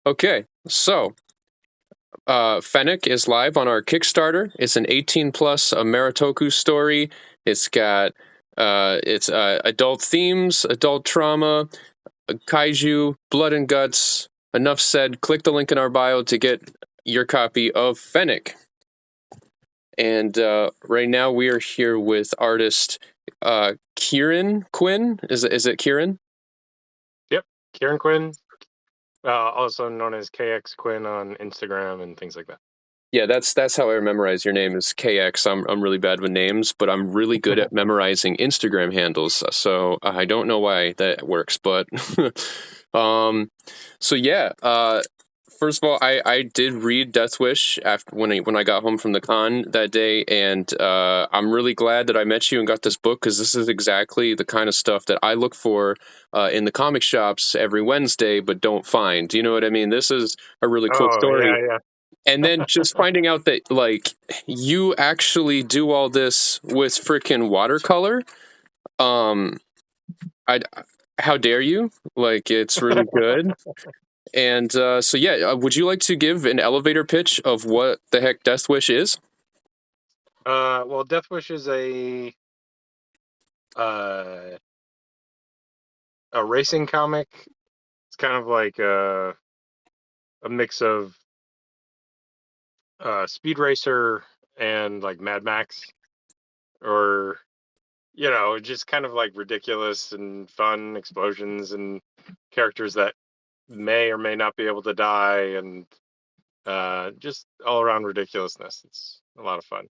Okay, so Fennec is live on our Kickstarter. It's an 18 plus a Maritoku story. It's got adult themes, adult trauma, kaiju, blood and guts. Enough said. Click the link in our bio to get your copy of Fennec. And right now we are here with artist Kieran Quinn. Is it Kieran? Yep, Kieran Quinn, also known as KX Quinn on Instagram and things like that. Yeah, that's how I memorize your name is KX. I'm really bad with names, but I'm really good at memorizing Instagram handles. So I don't know why that works, but um, so yeah. First of all, I did read Death Wish after when I got home from the con that day, and I'm really glad that I met you and got this book because this is exactly the kind of stuff that I look for in the comic shops every Wednesday, but don't find. Do you know what I mean? This is a really cool Oh story, yeah, and then just finding out that like you actually do all this with freaking watercolor. um I how dare you, like it's yeah. really good. And so yeah, would you like to give an elevator pitch of what the heck Death Wish is? Well, Death Wish is uh, a racing comic. It's kind of like a mix of Speed Racer and like Mad Max, or just kind of like ridiculous and fun explosions and characters that may or may not be able to die, and just all around ridiculousness. It's a lot of fun.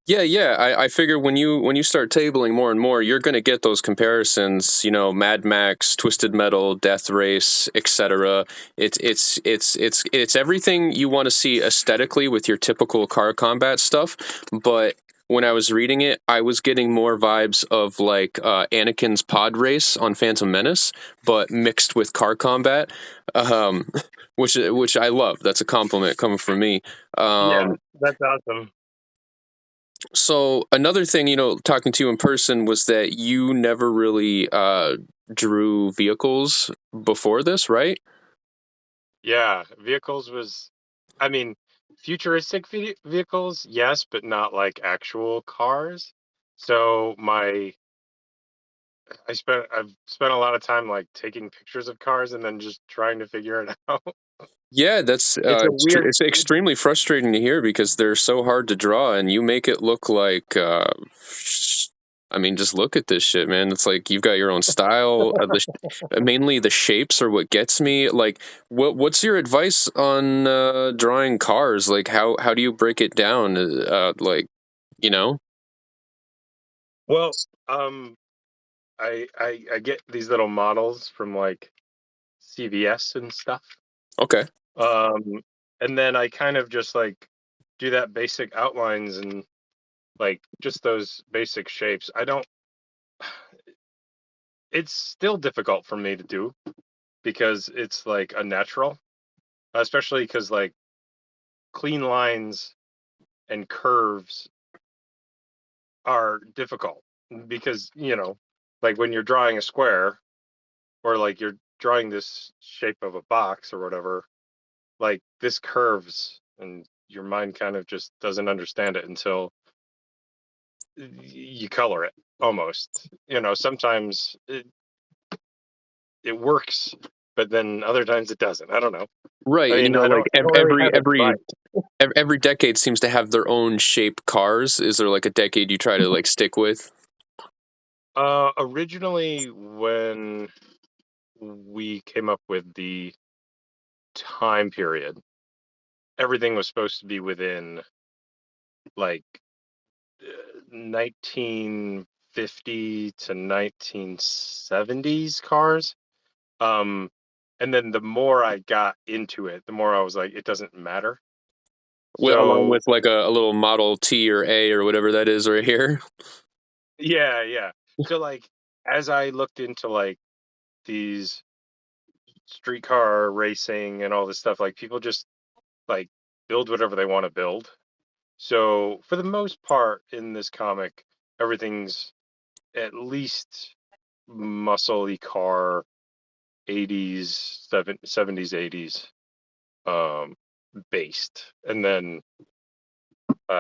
Yeah, yeah. I figure when you start tabling more and more, you're gonna get those comparisons. You know, Mad Max, Twisted Metal, Death Race, etc. It's everything you want to see aesthetically with your typical car combat stuff. But when I was reading it, I was getting more vibes of like Anakin's pod race on Phantom Menace, but mixed with car combat, um, which I love. That's a compliment coming from me. Yeah, Um, that's awesome. so another thing, talking to you in person was that you never really drew vehicles before this, right? Yeah, vehicles was, I mean, futuristic vehicles, yes, but not like actual cars. So I've spent a lot of time like taking pictures of cars and then just trying to figure it out. Yeah, that's It's a weird, it's extremely frustrating to hear because they're so hard to draw, and you make it look like. I mean, just look at this shit, man. It's like you've got your own style. Mainly the shapes are what gets me. Like, what's your advice on drawing cars? Like, how do you break it down? Like, you know? well, um, I get these little models from like CVS and stuff. Okay. Um, and then I kind of just like do that basic outlines and like just those basic shapes. I don't, it's still difficult for me to do because it's like unnatural, especially because like clean lines and curves are difficult because, like when you're drawing a square or like you're drawing this shape of a box or whatever, like this curves and your mind kind of just doesn't understand it until you color it almost. Sometimes it works, but then other times it doesn't. I don't know. Right, I and mean, like I don't really have advice. every decade seems to have their own shape cars. Is there like a decade you try to like stick with? Originally, when we came up with the time period, everything was supposed to be within like 1950 to 1970s cars. Um, and then the more I got into it, the more I was like, it doesn't matter. Along So with like a little Model T or A or whatever that is right here. yeah, yeah. So like as I looked into like these streetcar racing and all this stuff, like people just like build whatever they want to build. So for the most part in this comic, everything's at least muscly car 80s, 70s, 80s. based, and then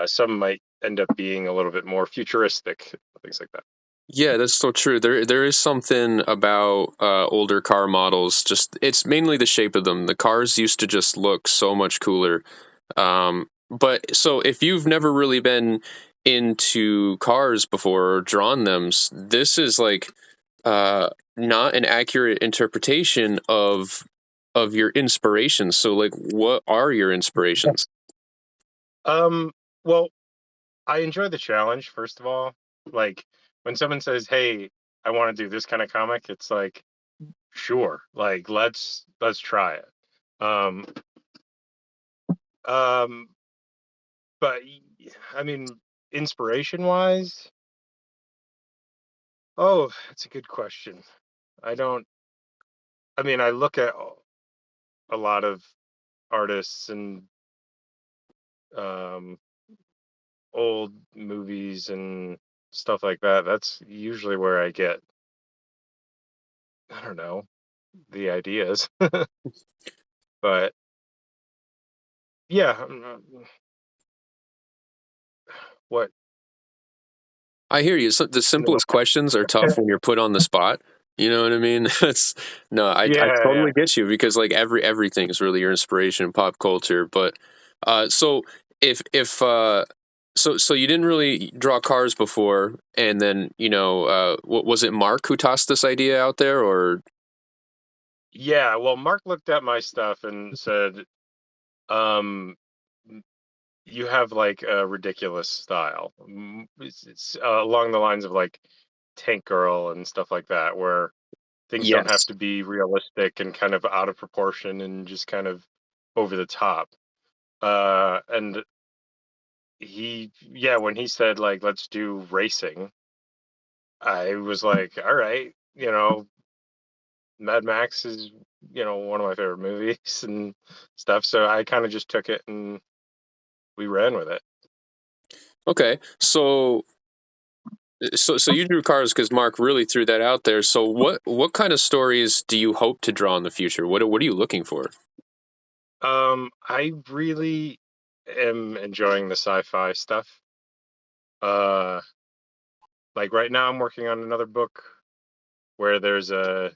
some might end up being a little bit more futuristic, things like that. Yeah, that's so true. There is something about older car models. Just it's mainly the shape of them. The cars used to just look so much cooler. But so if you've never really been into cars before or drawn them, this is like not an accurate interpretation of your inspirations. So like, what are your inspirations? Um, well, I enjoy the challenge, first of all. Like when someone says, "Hey, I want to do this kind of comic," it's like, sure, like let's try it. Um, um, but I mean, inspiration wise, oh, that's a good question. I don't. I mean, I look at a lot of artists and um, old movies and stuff like that. That's usually where I get, I don't know, the ideas. But yeah, what I hear you. So the no. simplest questions are tough when you're put on the spot. You know what I mean? It's no, I Yeah, yeah. totally get you because like everything is really your inspiration in pop culture. But so if so you didn't really draw cars before, and then what was it? Mark who tossed this idea out there, or Yeah, well, Mark looked at my stuff and said, um, you have like a ridiculous style. It's along the lines of like Tank Girl and stuff like that, where things don't have yes, to be realistic and kind of out of proportion and just kind of over the top. And yeah, when he said like, let's do racing, I was like, all right, Mad Max is, one of my favorite movies and stuff. So I kind of just took it and we ran with it. okay. So you drew cars because Mark really threw that out there. So what kind of stories do you hope to draw in the future? What are you looking for? I really am enjoying the sci-fi stuff. Uh, like right now, I'm working on another book where it's a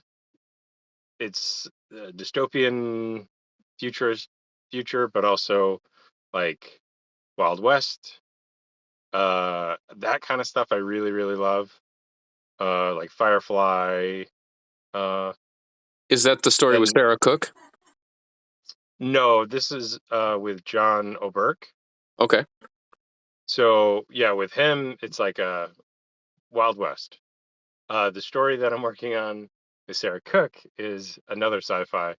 dystopian futurist future, but also like Wild West. That kind of stuff I really, really love. Like Firefly. Uh, Is that the story with and Sarah Cook? no, this is with John O'Burke. Okay. So yeah, with him, it's like a Wild West. The story that I'm working on with Sarah Cook is another sci-fi,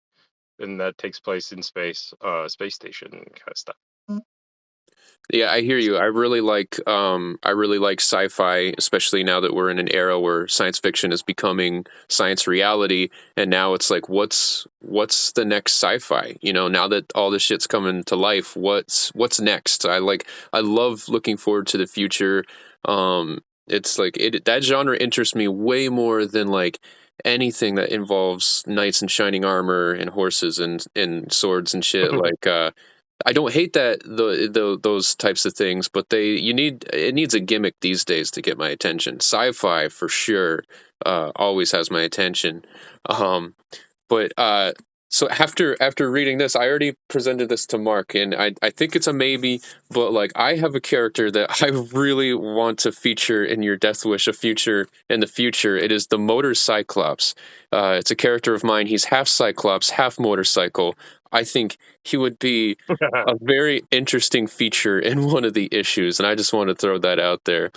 and that takes place in space, space station kind of stuff. Yeah, I hear you. I really like sci-fi, especially now that we're in an era where science fiction is becoming science reality, and now it's like what's the next sci-fi? Now that all this shit's coming to life, what's next? I love looking forward to the future. It's like that genre interests me way more than like anything that involves knights in shining armor and horses and swords and shit. Like I don't hate those types of things, but it needs a gimmick these days to get my attention. Sci-fi for sure always has my attention. Um, but so after reading this, I already presented this to Mark, and I think it's a maybe. But like, I have a character that I really want to feature in your Death Wish, a future in the future. It is the Motor Cyclops. It's a character of mine. He's half Cyclops, half motorcycle. I think he would be a very interesting feature in one of the issues, and I just want to throw that out there.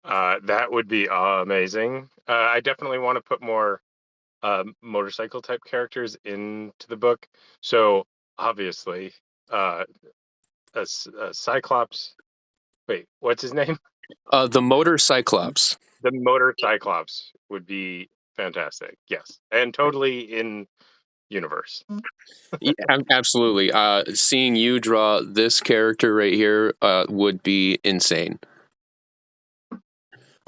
That would be amazing. I definitely want to put more motorcycle type characters into the book. So obviously, uh, a Cyclops. Wait, what's his name? The Motor Cyclops. The Motor Cyclops would be fantastic. Yes, and totally in universe. Yeah, absolutely. Seeing you draw this character right here would be insane.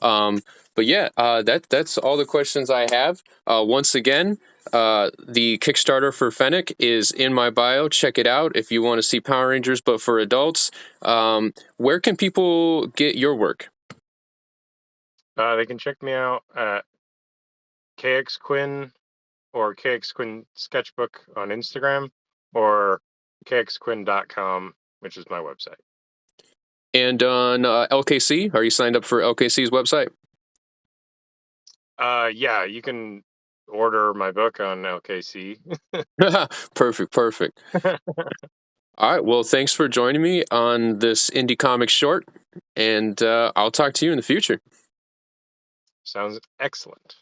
Um, but yeah, that's all the questions I have. Once again, The Kickstarter for Fennec is in my bio. Check it out if you want to see Power Rangers, but for adults. Where can people get your work? They can check me out at KX Quinn or KX Quinn Sketchbook on Instagram or kxquinn.com, which is my website. And on LKC, are you signed up for LKC's website? Yeah, you can order my book on LKC. Perfect, perfect. All right. Well, thanks for joining me on this indie comic short, and I'll talk to you in the future. Sounds excellent.